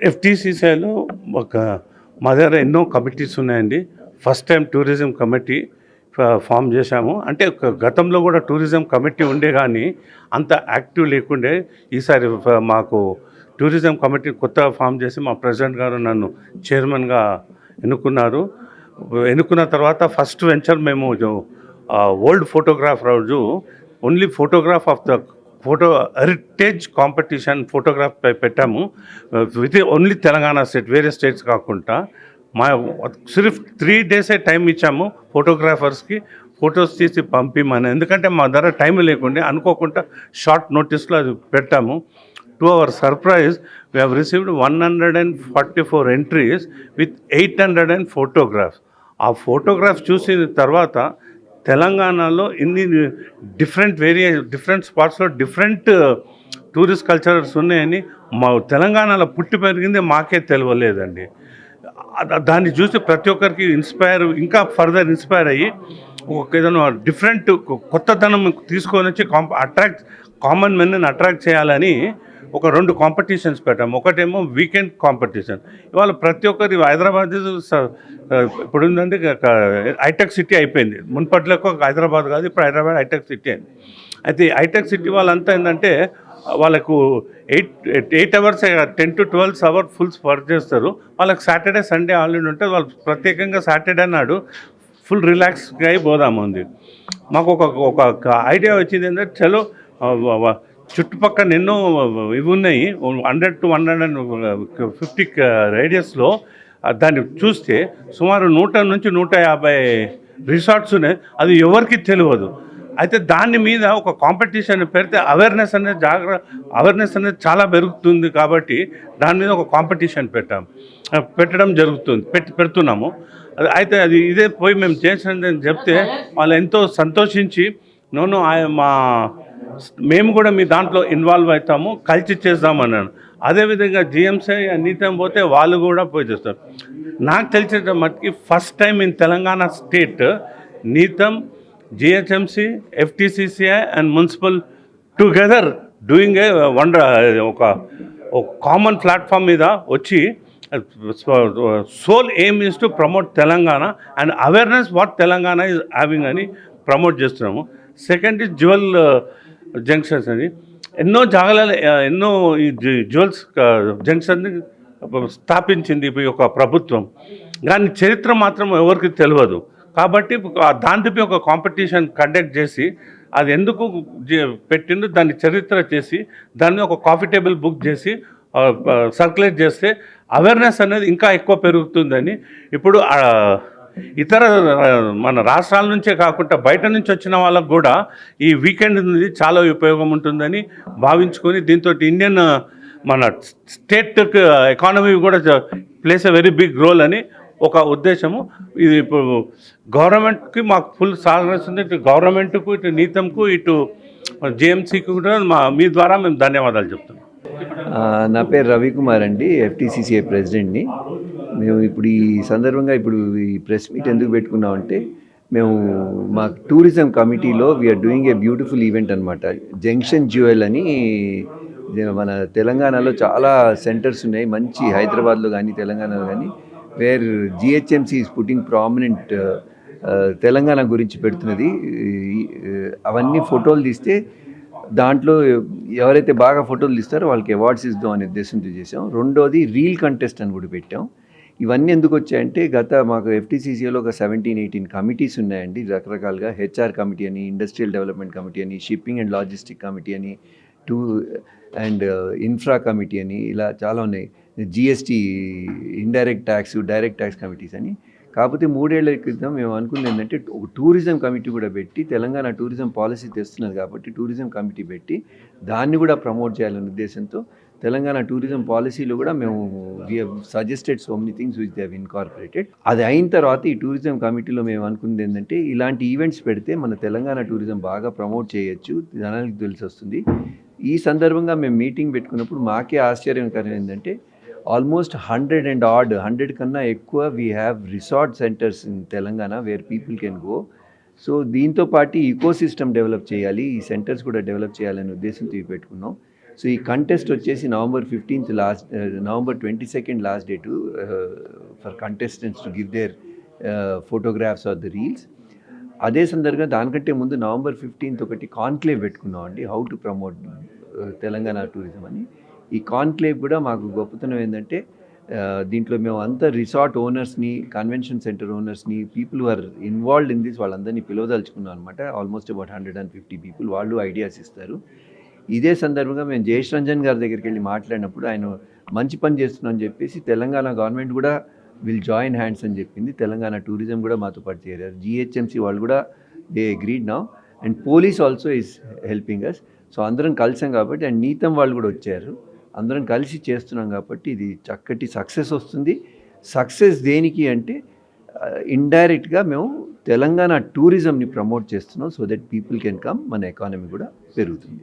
ఎఫ్టీసీసీలో ఒక మా దగ్గర ఎన్నో కమిటీస్ ఉన్నాయండి. First time tourism committee form చేశాము. అంటే గతంలో కూడా టూరిజం కమిటీ ఉండే కానీ అంత యాక్టివ్ లేకుండే. ఈసారి మాకు టూరిజం కమిటీ కొత్తగా ఫామ్ చేసి మా ప్రెసిడెంట్ గారు నన్ను చైర్మన్గా ఎన్నుకున్నారు. ఎన్నుకున్న తర్వాత ఫస్ట్ వెంచర్ మేము ఓల్డ్ ఫోటోగ్రాఫ్ రోజు only photograph of the photo heritage competition photograph పెట్టాము. విత్ ఓన్లీ తెలంగాణ స్టేట్, వేరే స్టేట్స్ కాకుండా మా సిర్ఫ్ 3 days టైం ఇచ్చాము ఫోటోగ్రాఫర్స్కి ఫొటోస్ తీసి పంపిమని. ఎందుకంటే మా దగ్గర టైం లేకుండే అనుకోకుండా షార్ట్ నోటీస్లో అది పెట్టాము. To our surprise we have received 144 entries with 800 photographs. ఆ ఫోటోగ్రాఫ్స్ చూసిన తర్వాత తెలంగాణలో ఇన్ని డిఫరెంట్ స్పాట్స్లో డిఫరెంట్ టూరిస్ట్ కల్చర్స్ ఉన్నాయని మా తెలంగాణలో పుట్టి పెరిగింది మాకే తెలియలేదండి. దాన్ని చూసి ప్రతి ఒక్కరికి ఇంకా ఫర్దర్ ఇన్స్పైర్ అయ్యి ఏదైనా డిఫరెంట్ కొత్తదనం తీసుకొని వచ్చి కామన్ మెన్ని అట్రాక్ట్ చేయాలని ఒక 2 కాంపిటీషన్స్ పెట్టాము. ఒకటేమో వీకెండ్ కాంపిటీషన్. ఇవాళ ప్రతి ఒక్కరి హైదరాబాద్ ఇప్పుడు ఏంటంటే హైటెక్ సిటీ అయిపోయింది. మున్పట్లో హైదరాబాద్ కాదు, ఇప్పుడు హైదరాబాద్ హైటెక్ సిటీ అయింది. అయితే హైటెక్ సిటీ వాళ్ళంతా ఏంటంటే వాళ్ళకు 8 hours 10 to 12 hours fulls work చేస్తారు. వాళ్ళకి సాటర్డే సండే హాలిడే ఉంటే వాళ్ళు ప్రత్యేకంగా సాటర్డే నాడు ఫుల్ రిలాక్స్గా అయి పోదాముంది. మాకు ఒక ఐడియా వచ్చింది ఏంటంటే చలో చుట్టుపక్కల ఎన్నో ఇవి ఉన్నాయి, 100 to 150 రేడియస్లో. దాన్ని చూస్తే సుమారు 100 నుంచి 150 రిసార్ట్స్ ఉన్నాయి. అది ఎవరికి తెలియదు. అయితే దాని మీద ఒక కాంపిటీషన్ పెడితే అవేర్నెస్ అనేది చాలా పెరుగుతుంది. కాబట్టి దాని మీద ఒక కాంపిటీషన్ పెట్టడం జరుగుతుంది, పెడుతున్నాము. అయితే అది ఇదే పోయి మేము చేసినని చెప్తే వాళ్ళు ఎంతో సంతోషించి మేము కూడా మీ దాంట్లో ఇన్వాల్వ్ అవుతాము, కలిసి చేద్దామన్నాను. అదేవిధంగా జిఎంసీ నీతం పోతే వాళ్ళు కూడా పోయి చేస్తారు. నాకు తెలిసిన మట్టుకి first time in Telangana state నీతం, GHMC, FTCCI and municipal together doing ఒక కామన్ ప్లాట్ఫామ్ మీద వచ్చి sole aim is to promote Telangana and awareness what Telangana is having అని ప్రమోట్ చేస్తున్నాము. సెకండ్ ఇస్ జ్యువెల్ జంక్షన్స్ అని ఎన్నో ఈ జ్యువెల్స్ జంక్షన్ని స్థాపించింది ఈ యొక్క ప్రభుత్వం. కానీ చరిత్ర మాత్రం ఎవరికి తెలియదు. కాబట్టి దాంట్లో ఒక కాంపిటీషన్ కండక్ట్ చేసి అది ఎందుకు పెట్టిందో దాన్ని చరిత్ర చేసి దాన్ని ఒక కాఫీ టేబుల్ బుక్ చేసి సర్క్యులేట్ చేస్తే అవేర్నెస్ అనేది ఇంకా ఎక్కువ పెరుగుతుందని ఇప్పుడు ఇతర మన రాష్ట్రాల నుంచే కాకుండా బయట నుంచి వచ్చిన వాళ్ళకు కూడా ఈ వీకెండ్ అనేది చాలా ఉపయోగం ఉంటుందని భావించుకొని దీంతో ఇండియన్ మన స్టేట్ ఎకానమీ కూడా plays a very big role అని ఒక ఉద్దేశము. ఇది ఇప్పుడు గవర్నమెంట్కి మాకు ఫుల్ సహకరిస్తుంది. ఇటు గవర్నమెంట్కు, ఇటు నీతంకు, ఇటు జిఎంసీకి కూడా మీ ద్వారా మేము ధన్యవాదాలు చెప్తున్నాం. నా పేరు రవికుమార్ అండి, ఎఫ్టీసీసీఐ ప్రెసిడెంట్ని. మేము ఇప్పుడు ఈ సందర్భంగా ఈ ప్రెస్ మీట్ ఎందుకు పెట్టుకున్నామంటే మేము మా టూరిజం కమిటీలో we are doing a beautiful event అనమాట. జంక్షన్ జ్యువెల్ అని మన తెలంగాణలో చాలా సెంటర్స్ ఉన్నాయి, మంచి హైదరాబాద్లో కానీ తెలంగాణలో కానీ, where GHMC is putting prominent Telangana గురించి పెడుతున్నది. అవన్నీ ఫోటోలు తీస్తే దాంట్లో ఎవరైతే బాగా ఫోటోలు తీస్తారో వాళ్ళకి అవార్డ్స్ ఇద్దాం అనే ఉద్దేశంతో చేసాం. రెండోది రీల్ కంటెస్ట్ అని కూడా పెట్టాం. ఇవన్నీ ఎందుకు వచ్చాయంటే మాకు ఎఫ్టీసీసీలో ఒక 17-18 కమిటీస్ ఉన్నాయండి రకరకాలుగా. హెచ్ఆర్ కమిటీ అని, ఇండస్ట్రియల్ డెవలప్మెంట్ కమిటీ అని, షిప్పింగ్ అండ్ లాజిస్టిక్ కమిటీ అని, ఇన్ఫ్రా కమిటీ అని, ఇలా చాలా ఉన్నాయి. GST, indirect tax, direct tax committees అని. కాకపోతే 3 ఏళ్ల క్రితం మేము అనుకున్నది ఏంటంటే ఒక టూరిజం కమిటీ కూడా పెట్టి, తెలంగాణ టూరిజం పాలసీ తెస్తున్నది కాబట్టి టూరిజం కమిటీ పెట్టి దాన్ని కూడా ప్రమోట్ చేయాలనే ఉద్దేశంతో తెలంగాణ టూరిజం పాలసీలో కూడా మేము we have suggested so many things which they have incorporated. అది అయిన తర్వాత ఈ టూరిజం కమిటీలో మేము అనుకున్నది ఏంటంటే ఇలాంటి ఈవెంట్స్ పెడితే మన తెలంగాణ టూరిజం బాగా ప్రమోట్ చేయొచ్చు, జనానికి తెలిసి వస్తుంది. ఈ సందర్భంగా మేము మీటింగ్ పెట్టుకున్నప్పుడు మాకే ఆశ్చర్యకరం ఏంటంటే ఆల్మోస్ట్ 100 కన్నా ఎక్కువ we have resort centres in Telangana where people can go. So దీంతో పాటు ఈకో సిస్టమ్ డెవలప్ చేయాలి, ఈ సెంటర్స్ కూడా డెవలప్ చేయాలనే ఉద్దేశంతో పెట్టుకున్నాం. సో ఈ కంటెస్ట్ వచ్చేసి November 15th November 22nd last date for contestants to give their photographs or the reels. అదే సందర్భంగా దానికంటే ముందు November 15th ఒకటి కాన్క్లేవ్ పెట్టుకున్నాం అండి, how to promote Telangana tourism అని. ఈ కాన్క్లేవ్ కూడా మాకు గొప్పతనం ఏంటంటే దీంట్లో మేము అంతా రిసార్ట్ ఓనర్స్ని, కన్వెన్షన్ సెంటర్ ఓనర్స్ని, people are involved in this వాళ్ళందరినీ పిలవదలుచుకున్నాం అనమాట. ఆల్మోస్ట్ అబౌట్ 150 పీపుల్, వాళ్ళు ఐడియాస్ ఇస్తారు. ఇదే సందర్భంగా మేము జయేష్ రంజన్ గారి దగ్గరికి వెళ్ళి మాట్లాడినప్పుడు ఆయన మంచి పని చేస్తున్నాం అని చెప్పేసి తెలంగాణ గవర్నమెంట్ కూడా విల్ జాయిన్ హ్యాండ్స్ అని చెప్పింది. తెలంగాణ టూరిజం కూడా మాతో పాటు చేరారు. GHMC వాళ్ళు కూడా they agreed now, and police also is helping us. So అందరం కలిసాం కాబట్టి, అండ్ నీతం వాళ్ళు కూడా వచ్చారు. అందరం కలిసి చేస్తున్నాం కాబట్టి ఇది చక్కటి సక్సెస్ వస్తుంది. సక్సెస్ దేనికి అంటే ఇండైరెక్ట్గా మేము తెలంగాణ టూరిజంని ప్రమోట్ చేస్తున్నాం, so that people can come, మన ఎకానమీ కూడా పెరుగుతుంది.